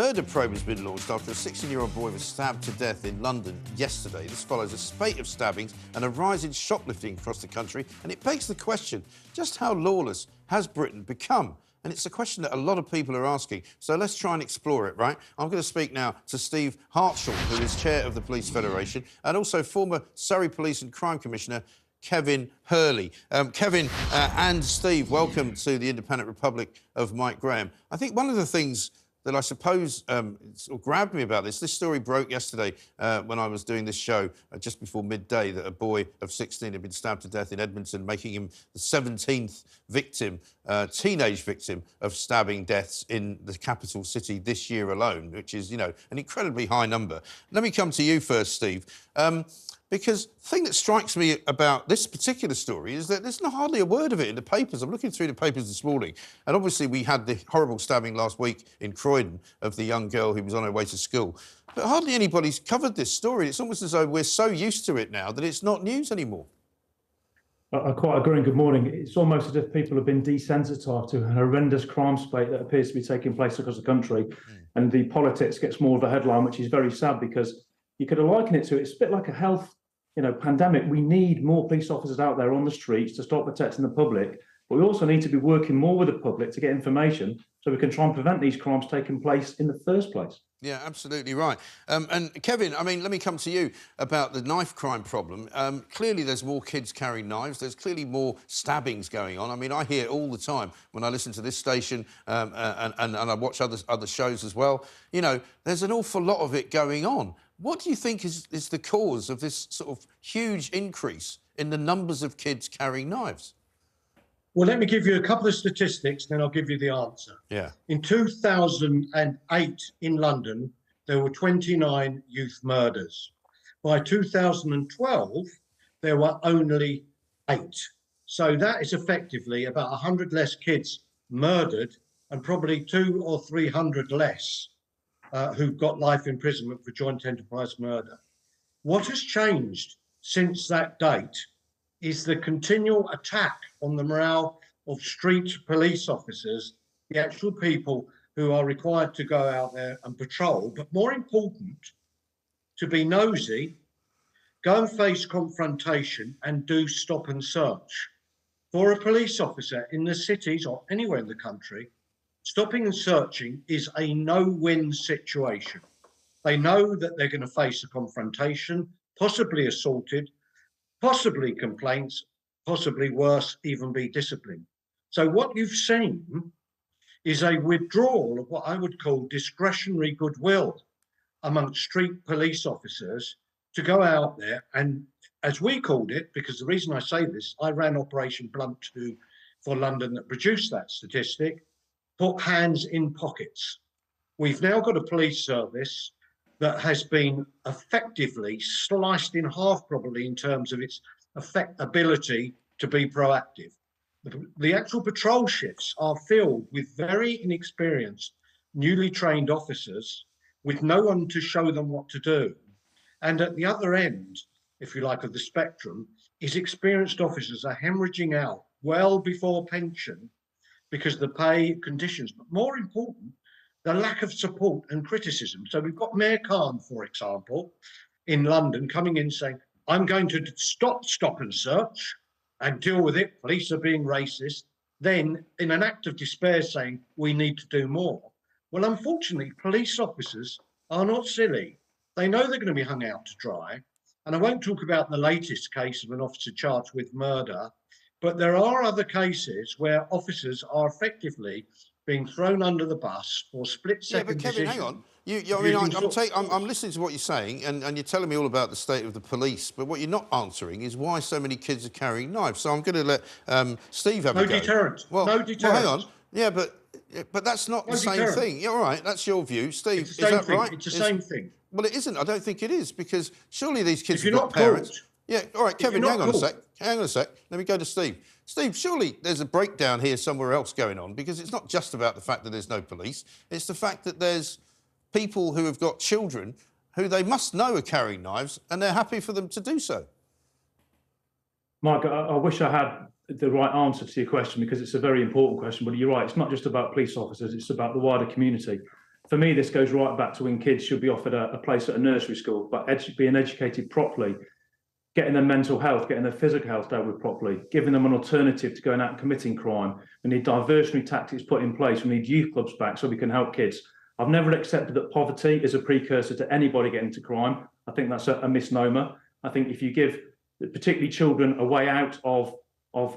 murder probe has been launched after a 16-year-old boy was stabbed to death in London yesterday. This follows a spate of stabbings and a rise in shoplifting across the country, and it begs the question, just how lawless has Britain become? And it's a question that a lot of people are asking, so let's try and explore it, right? I'm going to speak now to Steve Hartshorn, who is chair of the Police Federation, and also former Surrey Police and Crime Commissioner Kevin Hurley. Kevin and Steve, welcome to the Independent Republic of Mike Graham. I think one of the things that I suppose sort of grabbed me about this story broke yesterday when I was doing this show just before midday, that a boy of 16 had been stabbed to death in Edmonton, making him the 17th victim, teenage victim of stabbing deaths in the capital city this year alone, which is, you know, an incredibly high number. Let me come to you first, Steve. Because the thing that strikes me about this particular story is that there's hardly a word of it in the papers. I'm looking through the papers this morning, and obviously we had the horrible stabbing last week in Croydon of the young girl who was on her way to school. But hardly anybody's covered this story. It's almost as though we're so used to it now that it's not news anymore. I quite agree, and good morning. It's almost as if people have been desensitised to a horrendous crime spate that appears to be taking place across the country, and the politics gets more of a headline, which is very sad because you could liken it to, it's a bit like a health pandemic. We need more police officers out there on the streets to start protecting the public, but we also need to be working more with the public to get information so we can try and prevent these crimes taking place in the first place. Yeah, absolutely right. And Kevin, I mean, let me come to you about the knife crime problem. Clearly there's more kids carrying knives. There's clearly more stabbings going on. I mean, I hear all the time when I listen to this station and I watch other shows as well. You know, there's an awful lot of it going on. What do you think is the cause of this sort of huge increase in the numbers of kids carrying knives? Well, let me give you a couple of statistics, then I'll give you the answer. Yeah. In 2008 in London, there were 29 youth murders. By 2012, there were only 8. So that is effectively about 100 less kids murdered and probably 200 or 300 less who've got life imprisonment for joint enterprise murder. What has changed since that date is the continual attack on the morale of street police officers, the actual people who are required to go out there and patrol, but more important, to be nosy, go and face confrontation and do stop and search. For a police officer in the cities or anywhere in the country, stopping and searching is a no-win situation. They know that they're going to face a confrontation, possibly assaulted, possibly complaints, possibly worse, even be disciplined. So what you've seen is a withdrawal of what I would call discretionary goodwill amongst street police officers to go out there and, as we called it, because the reason I say this, I ran Operation Blunt 2 for London that produced that statistic, put hands in pockets. We've now got a police service that has been effectively sliced in half, probably, in terms of its ability to be proactive. The actual patrol shifts are filled with very inexperienced, newly trained officers with no one to show them what to do. And at the other end, if you like, of the spectrum, is experienced officers are hemorrhaging out well before pension because the pay conditions, but more important, the lack of support and criticism. So we've got Mayor Khan, for example, in London coming in saying, I'm going to stop and search and deal with it. Police are being racist. Then in an act of despair saying, we need to do more. Well, unfortunately, police officers are not silly. They know they're going to be hung out to dry. And I won't talk about the latest case of an officer charged with murder, but there are other cases where officers are effectively being thrown under the bus for split-second decisions. Yeah, but Kevin, hang on. I'm listening to what you're saying, and you're telling me all about the state of the police, but what you're not answering is why so many kids are carrying knives. So I'm going to let Steve have a go. No deterrent. Well, hang on. Yeah, but that's not the same thing. Yeah, all right, that's your view. Steve, is that right? It's the same thing. Well, it isn't. I don't think it is, because surely these kids have got parents. Yeah, all right, Kevin, hang on a sec. Hang on a sec. Let me go to Steve. Steve, surely there's a breakdown here somewhere else going on, because it's not just about the fact that there's no police. It's the fact that there's people who have got children who they must know are carrying knives, and they're happy for them to do so. Mike, I wish I had the right answer to your question, because it's a very important question, but you're right, it's not just about police officers, it's about the wider community. For me, this goes right back to when kids should be offered a place at a nursery school, but being educated properly, getting their mental health, getting their physical health dealt with properly, giving them an alternative to going out and committing crime. We need diversionary tactics put in place. We need youth clubs back so we can help kids. I've never accepted that poverty is a precursor to anybody getting into crime. I think that's a misnomer. I think if you give particularly children a way out of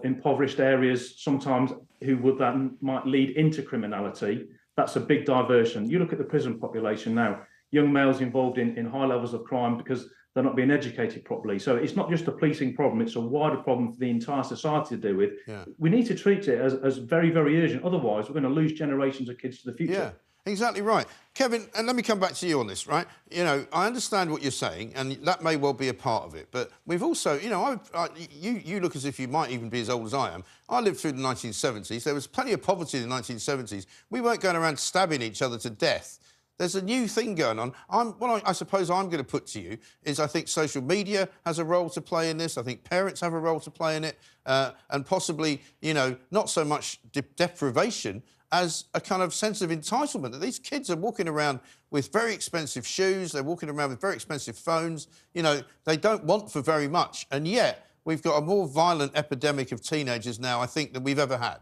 impoverished areas, sometimes that might lead into criminality, that's a big diversion. You look at the prison population now, young males involved in high levels of crime because they're not being educated properly. So it's not just a policing problem, it's a wider problem for the entire society to deal with. Yeah. We need to treat it as very, very urgent. Otherwise, we're going to lose generations of kids to the future. Yeah, exactly right. Kevin, and let me come back to you on this, right? You know, I understand what you're saying, and that may well be a part of it, but we've also, you know, you look as if you might even be as old as I am. I lived through the 1970s. There was plenty of poverty in the 1970s. We weren't going around stabbing each other to death. There's a new thing going on. What I suppose I'm going to put to you is I think social media has a role to play in this. I think parents have a role to play in it, and possibly, you know, not so much deprivation as a kind of sense of entitlement, that these kids are walking around with very expensive shoes, they're walking around with very expensive phones, you know, they don't want for very much, and yet we've got a more violent epidemic of teenagers now, I think, than we've ever had.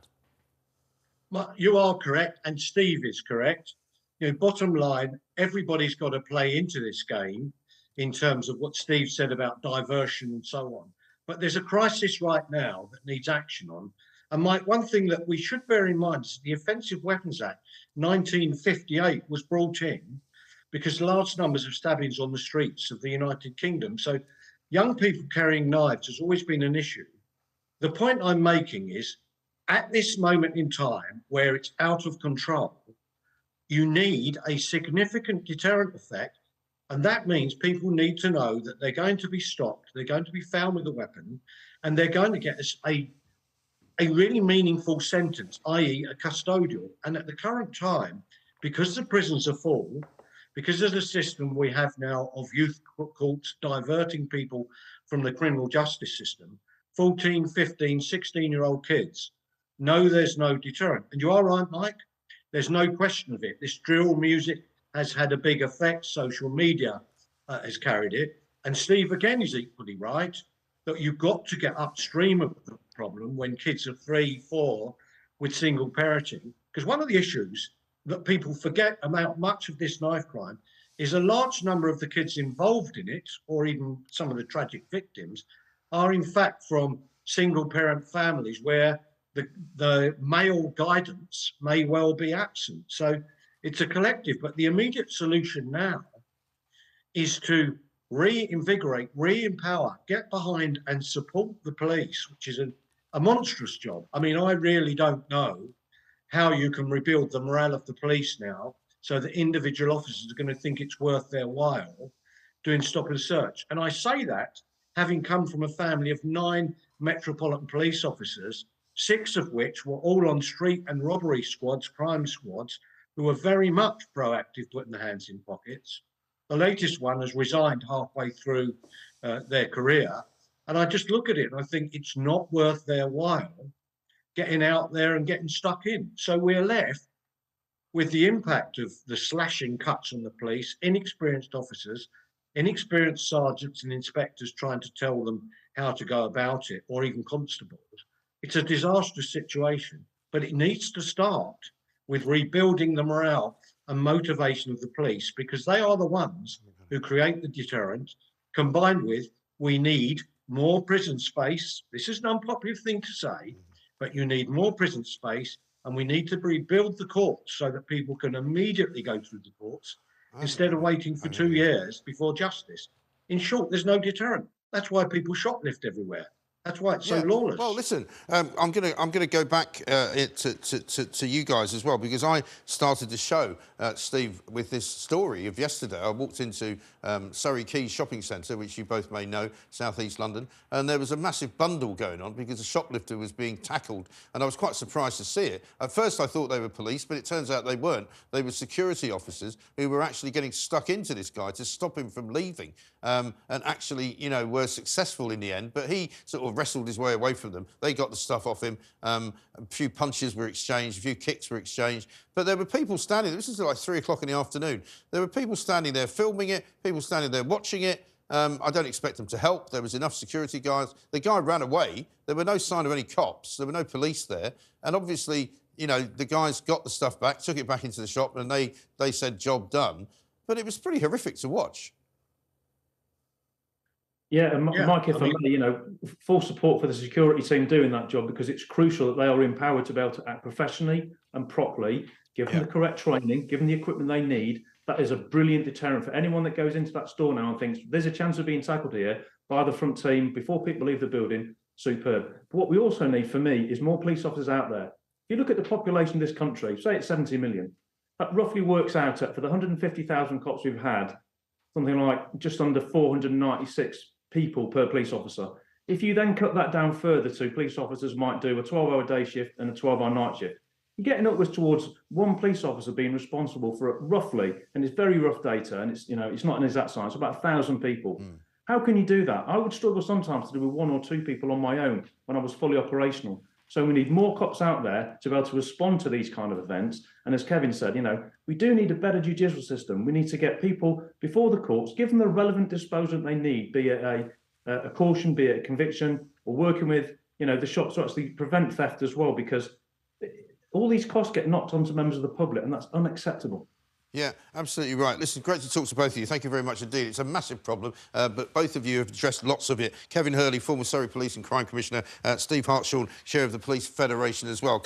Well, you are correct, and Steve is correct. You know, bottom line, everybody's got to play into this game in terms of what Steve said about diversion and so on. But there's a crisis right now that needs action on. And Mike, one thing that we should bear in mind is the Offensive Weapons Act 1958 was brought in because large numbers of stabbings on the streets of the United Kingdom. So young people carrying knives has always been an issue. The point I'm making is, at this moment in time where it's out of control, you need a significant deterrent effect. And that means people need to know that they're going to be stopped, they're going to be found with a weapon, and they're going to get a really meaningful sentence, i.e. a custodial. And at the current time, because the prisons are full, because of the system we have now of youth courts diverting people from the criminal justice system, 14, 15, 16-year-old kids know there's no deterrent. And you are right, Mike, there's no question of it. This drill music has had a big effect. Social media has carried it. And Steve, again, is equally right, that you've got to get upstream of the problem when kids are 3, 4 with single parenting. Because one of the issues that people forget about much of this knife crime is a large number of the kids involved in it, or even some of the tragic victims, are in fact from single parent families where the male guidance may well be absent. So it's a collective, but the immediate solution now is to reinvigorate, re-empower, get behind and support the police, which is a monstrous job. I mean, I really don't know how you can rebuild the morale of the police now so that individual officers are going to think it's worth their while doing stop and search. And I say that having come from a family of 9 Metropolitan Police officers, 6 of which were all on street and robbery squads, crime squads, who were very much proactive, putting their hands in pockets. The latest one has resigned halfway through their career. And I just look at it and I think it's not worth their while getting out there and getting stuck in. So we're left with the impact of the slashing cuts on the police, inexperienced officers, inexperienced sergeants and inspectors trying to tell them how to go about it, or even constables. It's a disastrous situation, but it needs to start with rebuilding the morale and motivation of the police, because they are the ones who create the deterrent, combined with we need more prison space. This is an unpopular thing to say, but you need more prison space, and we need to rebuild the courts so that people can immediately go through the courts instead of waiting for 2 years before justice. In short, there's no deterrent. That's why people shoplift everywhere. That's why it's so lawless. Well, listen, I'm gonna go back to you guys as well, because I started the show, Steve, with this story of yesterday. I walked into Surrey Quays shopping centre, which you both may know, South East London, and there was a massive bundle going on because a shoplifter was being tackled, and I was quite surprised to see it. At first, I thought they were police, but it turns out they weren't. They were security officers who were actually getting stuck into this guy to stop him from leaving, and actually, you know, were successful in the end. But he sort of of wrestled his way away from them. They got the stuff off him. A few punches were exchanged, a few kicks were exchanged. But there were people standing, this is like 3 o'clock in the afternoon. There were people standing there filming it, people standing there watching it. I don't expect them to help. There was enough security guards. The guy ran away. There were no sign of any cops. There were no police there. And obviously, you know, the guys got the stuff back, took it back into the shop, and they said, job done. But it was pretty horrific to watch. Yeah, and Mike, if I may, you know, full support for the security team doing that job, because it's crucial that they are empowered to be able to act professionally and properly, give them the correct training, give them the equipment they need. That is a brilliant deterrent for anyone that goes into that store now and thinks there's a chance of being tackled here by the front team before people leave the building. Superb. But what we also need, for me, is more police officers out there. If you look at the population of this country, say it's 70 million, that roughly works out at, for the 150,000 cops we've had, something like just under 496 people per police officer. If you then cut that down further to police officers might do a 12-hour day shift and a 12-hour night shift, you're getting upwards towards one police officer being responsible for roughly, and it's very rough data, and it's, you know, it's not an exact science, about 1,000 people. How can you do that? I would struggle sometimes to do with 1 or 2 people on my own when I was fully operational. So we need more cops out there to be able to respond to these kind of events. And as Kevin said, you know, we do need a better judicial system. We need to get people before the courts, give them the relevant disposal they need, be it a caution, be it a conviction, or working with, you know, the shops to actually prevent theft as well, because all these costs get knocked onto members of the public, and that's unacceptable. Yeah, absolutely right. Listen, great to talk to both of you. Thank you very much indeed. It's a massive problem, but both of you have addressed lots of it. Kevin Hurley, former Surrey Police and Crime Commissioner, Steve Hartshorn, Chair of the Police Federation as well.